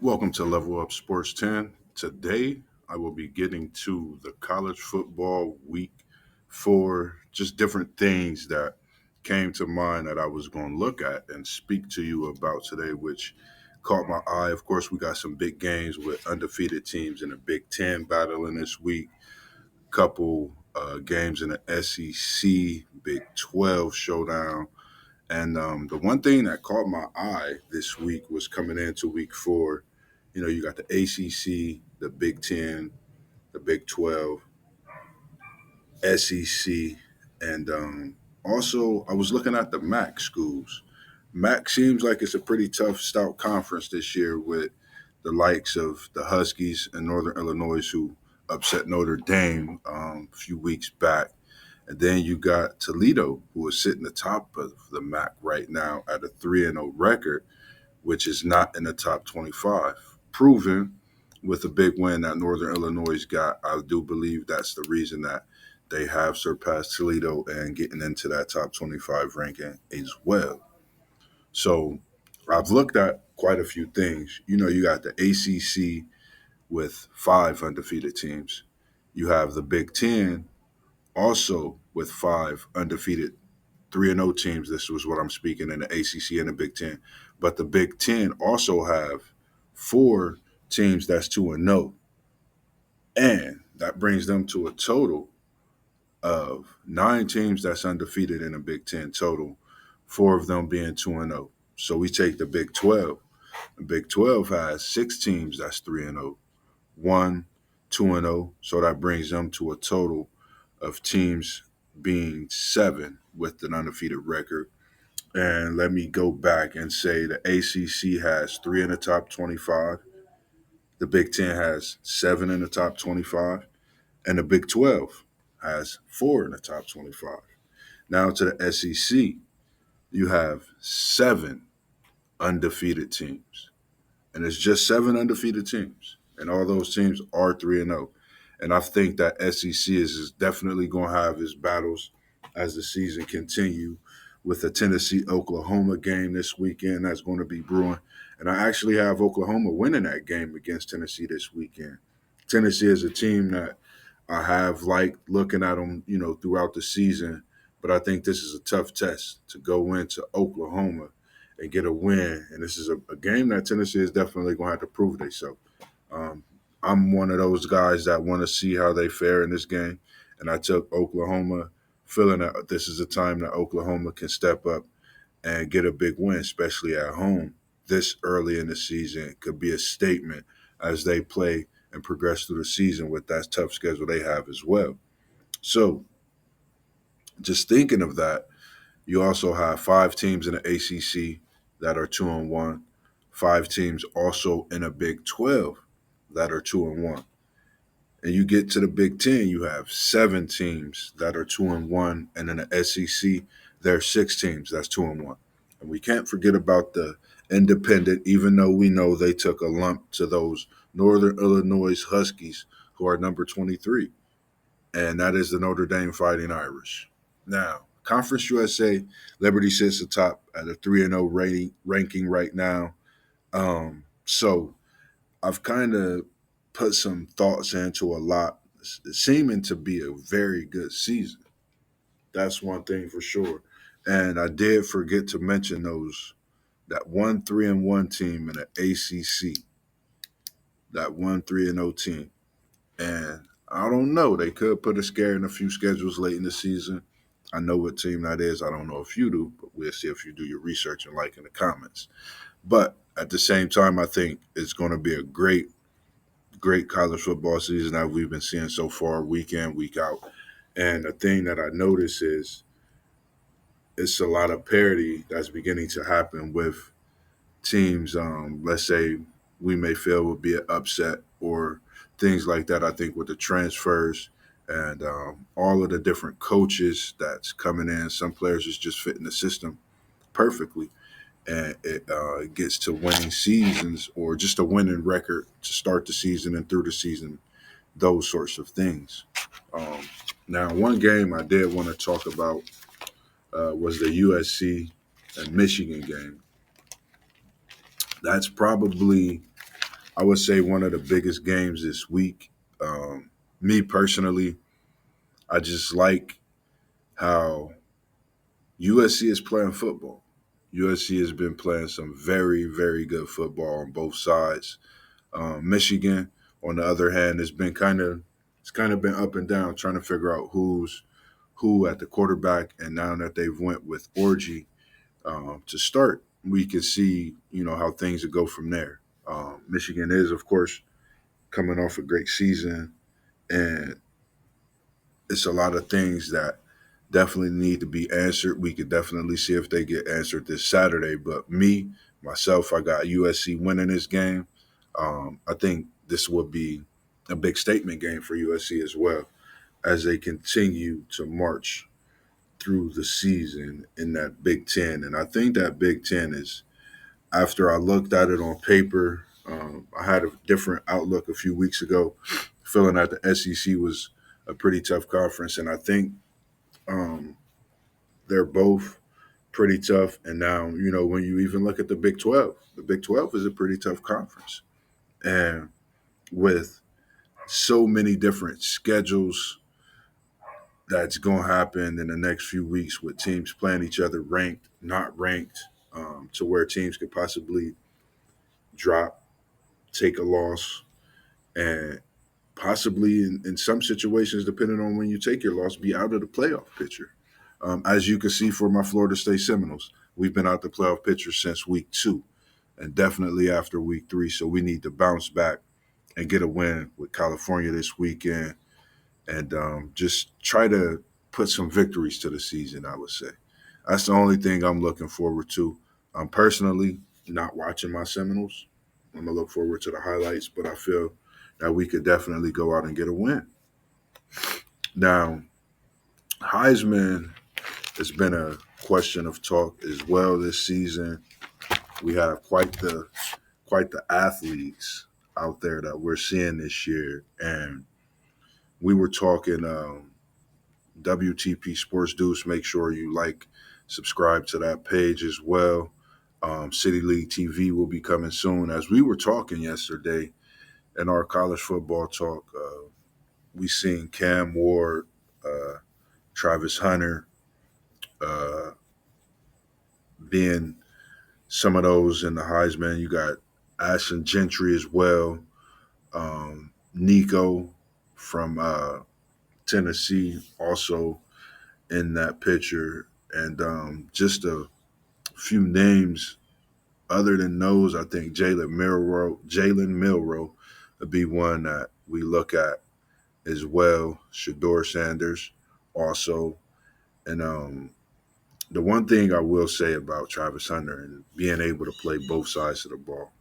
Welcome to Level Up Sports 10. Today, I will be getting to the college football week for just different things that came to mind that I was going to look at and speak to you about today, which caught my eye. Of course, we got some big games with undefeated teams in the Big Ten battling this week, couple games in the SEC, Big 12 showdown. And the one thing that caught my eye this week was coming into week four. You got the ACC, the Big Ten, the Big 12, SEC, and also I was looking at the MAC schools. MAC seems like it's a pretty tough, stout conference this year with the likes of the Huskies and Northern Illinois, who upset Notre Dame a few weeks back. And then you got Toledo, who is sitting atop of the MAC right now at a 3-0 record, which is not in the top 25. Proven with a big win that Northern Illinois got. I do believe that's the reason that they have surpassed Toledo and getting into that top 25 ranking as well. So I've looked at quite a few things. You got the ACC with five undefeated teams. You have the Big Ten also with five undefeated 3-0 teams. This was what I'm speaking in the ACC and the Big Ten. But the Big Ten also have four teams that's 2-0. And that brings them to a total of nine teams that's undefeated in the Big Ten total, four of them being 2-0. So we take the Big 12. The Big 12 has six teams that's 3-0, one 2-0. So that brings them to a total of teams being seven with an undefeated record. And let me go back and say the ACC has three in the top 25. The Big Ten has seven in the top 25. And the Big 12 has four in the top 25. Now to the SEC, you have seven undefeated teams. And it's just seven undefeated teams. And all those teams are 3-0. And I think that SEC is definitely going to have its battles as the season continue with the Tennessee-Oklahoma game this weekend that's going to be brewing. And I actually have Oklahoma winning that game against Tennessee this weekend. Tennessee is a team that I have liked looking at them, throughout the season. But I think this is a tough test to go into Oklahoma and get a win. And this is a game that Tennessee is definitely going to have to prove themselves. Um, I'm one of those guys that want to see how they fare in this game. And I took Oklahoma, feeling that this is a time that Oklahoma can step up and get a big win, especially at home this early in the season. It could be a statement as they play and progress through the season with that tough schedule they have as well. So, just thinking of that, you also have five teams in the ACC that are 2-1, five teams also in a Big 12 that are 2-1. And you get to the Big Ten, you have seven teams that are 2-1, and in the SEC, there are six teams that's 2-1. And we can't forget about the independent, even though we know they took a lump to those Northern Illinois Huskies, who are number 23, and that is the Notre Dame Fighting Irish. Now, Conference USA, Liberty sits atop at a 3-0 ranking right now. So I've kind of put some thoughts into a lot. It's seeming to be a very good season. That's one thing for sure. And I did forget to mention that one 3-1 team in the ACC, that one 3-0 team. And I don't know. They could put a scare in a few schedules late in the season. I know what team that is. I don't know if you do, but we'll see if you do your research and like in the comments. But at the same time, I think it's going to be a great college football season that we've been seeing so far, week in, week out. And the thing that I notice is it's a lot of parity that's beginning to happen with teams. Let's say we may feel would be an upset or things like that. I think with the transfers and all of the different coaches that's coming in, some players is just fitting the system perfectly, and it gets to winning seasons or just a winning record to start the season and through the season, those sorts of things. Um, Now, one game I did want to talk about was the USC and Michigan game. That's probably I would say one of the biggest games this week. Um, Me personally, I just like how USC is playing football. USC has been playing some very, very good football on both sides. Michigan, on the other hand, has been kind of been up and down, trying to figure out who's who at the quarterback. And now that they've went with Orgy to start, we can see how things will go from there. Michigan is, of course, coming off a great season, and it's a lot of things that definitely need to be answered. We could definitely see if they get answered this Saturday. But myself, I got USC winning this game. I think this would be a big statement game for USC as well as they continue to march through the season in that Big Ten. And I think that Big Ten is, after I looked at it on paper, I had a different outlook a few weeks ago, feeling that the SEC was a pretty tough conference. And I think um, they're both pretty tough. And now, when you even look at the Big 12 is a pretty tough conference. And with so many different schedules that's going to happen in the next few weeks with teams playing each other ranked, not ranked, to where teams could possibly drop, take a loss, and possibly in some situations, depending on when you take your loss, be out of the playoff picture. As you can see for my Florida State Seminoles, we've been out the playoff picture since week 2 and definitely after week 3. So we need to bounce back and get a win with California this weekend and just try to put some victories to the season, I would say. That's the only thing I'm looking forward to. I'm personally not watching my Seminoles. I'm going to look forward to the highlights, but I feel that we could definitely go out and get a win. Now, Heisman has been a question of talk as well this season. We have quite the athletes out there that we're seeing this year, and we were talking WTP Sports Deuce. Make sure you subscribe to that page as well. City League TV will be coming soon. As we were talking yesterday in our college football talk, we seen Cam Ward, uh, Travis Hunter, uh, being some of those in the Heisman. You got Ashton Gentry as well, Nico from Tennessee also in that picture, and just a few names. Other than those, I think Jalen Milrow would be one that we look at as well. Shador Sanders also, and the one thing I will say about Travis Hunter and being able to play both sides of the ball,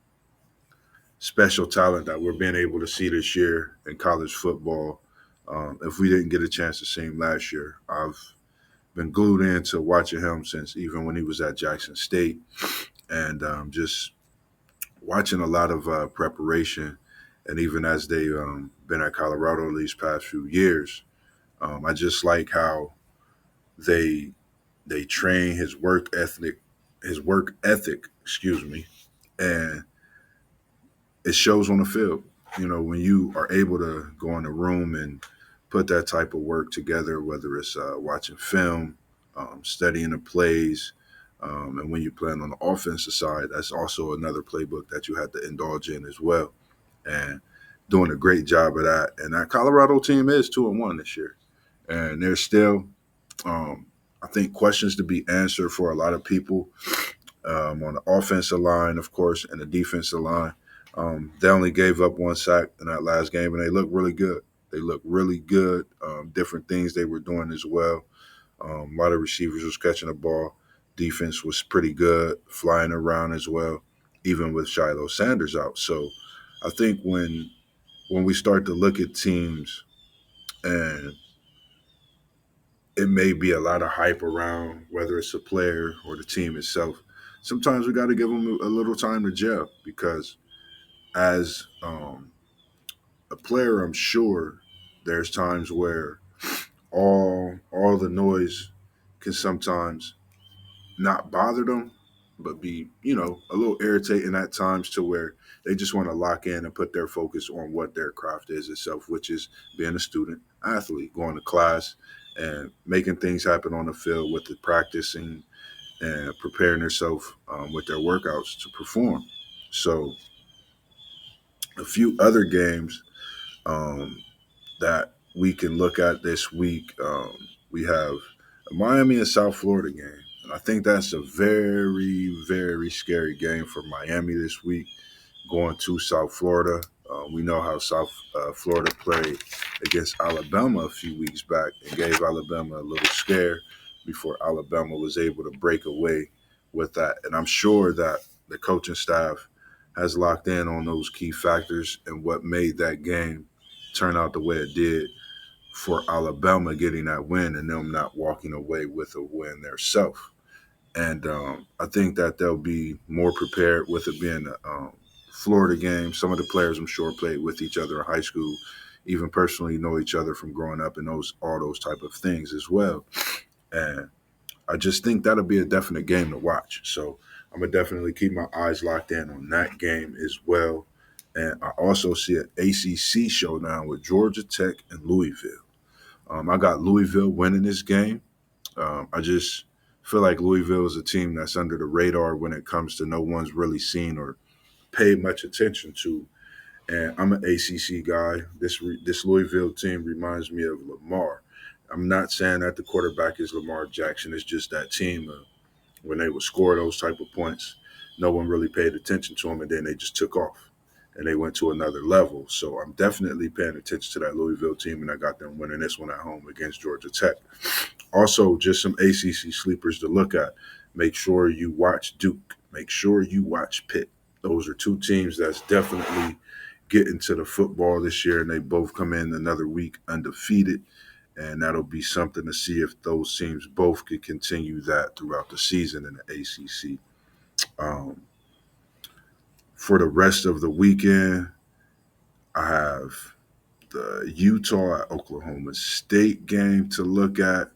special talent that we're being able to see this year in college football. If we didn't get a chance to see him last year, I've been glued into watching him since even when he was at Jackson State, and just watching a lot of preparation. And even as they've been at Colorado these past few years, I just like how they they train his work ethic, excuse me, and it shows on the field. When you are able to go in the room and put that type of work together, whether it's watching film, studying the plays, and when you're playing on the offensive side, that's also another playbook that you have to indulge in as well. And doing a great job of that. And that Colorado team is 2-1 this year, and there's still, um, I think, questions to be answered for a lot of people on the offensive line, of course, and the defensive line. They only gave up one sack in that last game, and they look really good. They look really good. Different things they were doing as well. A lot of receivers was catching the ball. Defense was pretty good, flying around as well, even with Shiloh Sanders out. So I think when we start to look at teams and it may be a lot of hype around whether it's a player or the team itself, sometimes we got to give them a little time to gel because as a player, I'm sure there's times where all the noise can sometimes not bother them, but be, a little irritating at times to where they just want to lock in and put their focus on what their craft is itself, which is being a student athlete, going to class and making things happen on the field with the practicing and preparing themselves with their workouts to perform. So, a few other games um, that we can look at this week. We have a Miami and South Florida game. And I think that's a very, very scary game for Miami this week, going to South Florida. We know how South Florida played against Alabama a few weeks back and gave Alabama a little scare before Alabama was able to break away with that. And I'm sure that the coaching staff has locked in on those key factors and what made that game turn out the way it did for Alabama getting that win and them not walking away with a win themselves. And I think that they'll be more prepared with it being a Florida game. Some of the players, I'm sure, played with each other in high school, even personally know each other from growing up and all those type of things as well. And I just think that'll be a definite game to watch. So I'm gonna definitely keep my eyes locked in on that game as well. And I also see an ACC showdown with Georgia Tech and Louisville. I got Louisville winning this game. I just feel like Louisville is a team that's under the radar when it comes to no one's really seen or paid much attention to. And I'm an ACC guy. This Louisville team reminds me of Lamar. I'm not saying that the quarterback is Lamar Jackson. It's just that team when they would score those type of points, no one really paid attention to them, and then they just took off and they went to another level. So I'm definitely paying attention to that Louisville team, and I got them winning this one at home against Georgia Tech. Also, just some ACC sleepers to look at. Make sure you watch Duke. Make sure you watch Pitt. Those are two teams that's definitely getting to the football this year, and they both come in another week undefeated. And that'll be something to see if those teams both could continue that throughout the season in the ACC. Um, for the rest of the weekend, I have the Utah at Oklahoma State game to look at.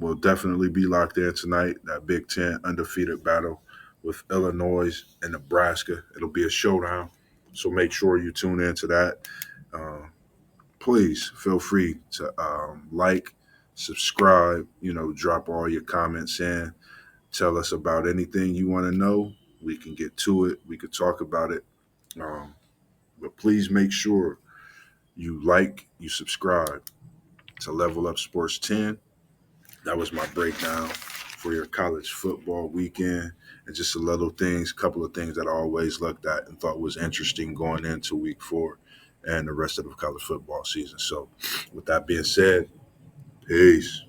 Will definitely be locked in tonight. That Big Ten undefeated battle with Illinois and Nebraska. It'll be a showdown. So make sure you tune into that. Uh, please feel free to like, subscribe, drop all your comments in. Tell us about anything you want to know. We can get to it. We could talk about it. Um, but please make sure you subscribe to Level Up Sports 10. That was my breakdown for your college football weekend. And just a couple of things that I always looked at and thought was interesting going into week 4 and the rest of the college football season. So, with that being said, peace.